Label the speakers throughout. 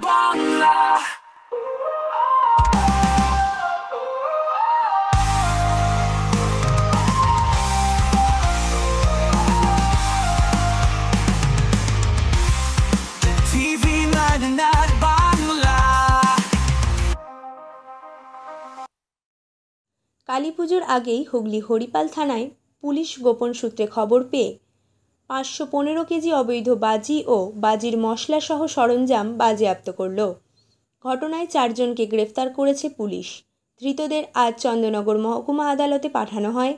Speaker 1: বাংলা।
Speaker 2: কালীপুজোর আগেই হুগলি হরিপাল থানায় পুলিশ গোপন সূত্রে খবর পেয়ে 515 কেজি অবৈধ বাজি ও বাজির মশলাসহ সরঞ্জাম বাজেয়াপ্ত করল। ঘটনায় 4 জনকে গ্রেফতার করেছে পুলিশ। ধৃতদের আজ চন্দননগর মহকুমা আদালতে পাঠানো হয়।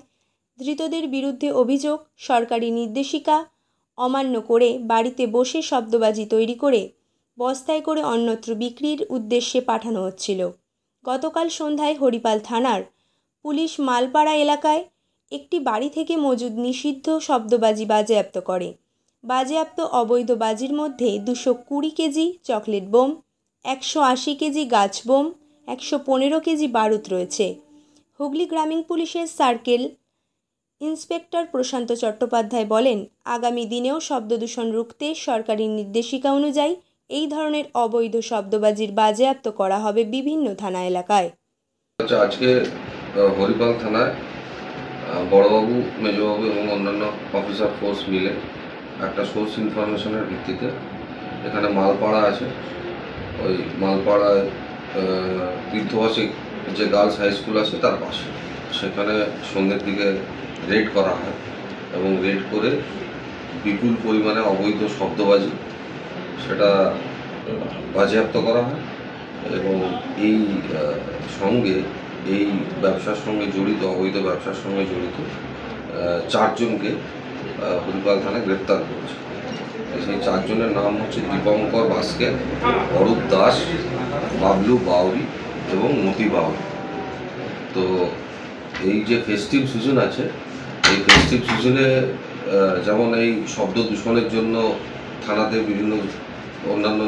Speaker 2: ধৃতদের বিরুদ্ধে অভিযোগ, সরকারি নির্দেশিকা অমান্য করে বাড়িতে বসে শব্দবাজি তৈরি করে বস্তায় করে অন্যত্র বিক্রির উদ্দেশ্যে পাঠানো হচ্ছিল। গতকাল সন্ধ্যায় হরিপাল থানার পুলিশ মালপাড়া এলাকায় একটি বাড়ি থেকে মজুদ নিষিদ্ধ শব্দবাজি বাজেয়াপ্ত করে। বাজেয়াপ্ত অবৈধ বাজির মধ্যে 220 কেজি চকলেট বোম, 180 কেজি গাছ বোম, 115 কেজি বারুদ রয়েছে। হুগলি গ্রামীণ পুলিশের সার্কেল ইন্সপেক্টর প্রশান্ত চট্টোপাধ্যায় বলেন, আগামী দিনেও শব্দ দূষণ রুখতে সরকারি নির্দেশিকা অনুযায়ী এই ধরনের অবৈধ শব্দবাজির বাজেয়াপ্ত করা হবে বিভিন্ন থানা এলাকায়।
Speaker 3: আজকে হরিপাল থানায় বড়বাবু, মেজবাবু এবং অন্যান্য অফিসার ফোর্স মিলে একটা সোর্স ইনফরমেশনের ভিত্তিতে এখানে মালপাড়া আছে, ওই মালপাড়ায় তীর্থবাসী যে গার্লস হাই স্কুল আছে তার পাশে, সেখানে সন্ধ্যের দিকে রেড করা হয় এবং রেড করে বিপুল পরিমাণে অবৈধ শব্দবাজি সেটা বাজেয়াপ্ত করা হয় এবং এই সঙ্গে এই ব্যবসার সঙ্গে জড়িত, অবৈধ ব্যবসার সঙ্গে জড়িত 4 জনকে হরিপাল থানায় গ্রেপ্তার করেছে। সেই 4 জনের নাম হচ্ছে দীপঙ্কর বাস্কে, অরূপ দাস, বাবলু বাউরি এবং মতি বাউরি। তো এই যে ফেস্টিভ সিজন আছে, এই ফেস্টিভ সিজনে যেমন এই শব্দ দূষণের জন্য থানাতে বিভিন্ন অন্যান্য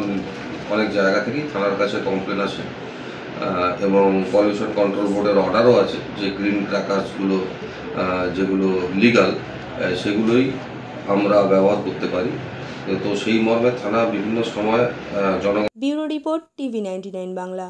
Speaker 3: অনেক জায়গা থেকেই থানার কাছে কমপ্লেন আসে এবং পলিউশন কন্ট্রোল বোর্ডের অর্ডারও আছে যে গ্রিন ক্র্যাকার্সগুলো যেগুলো লিগাল সেগুলোই আমরা ব্যবহার করতে পারি। তো সেই মর্মে থানা বিভিন্ন সময়
Speaker 2: ব্যুরো রিপোর্ট, TV 99 বাংলা।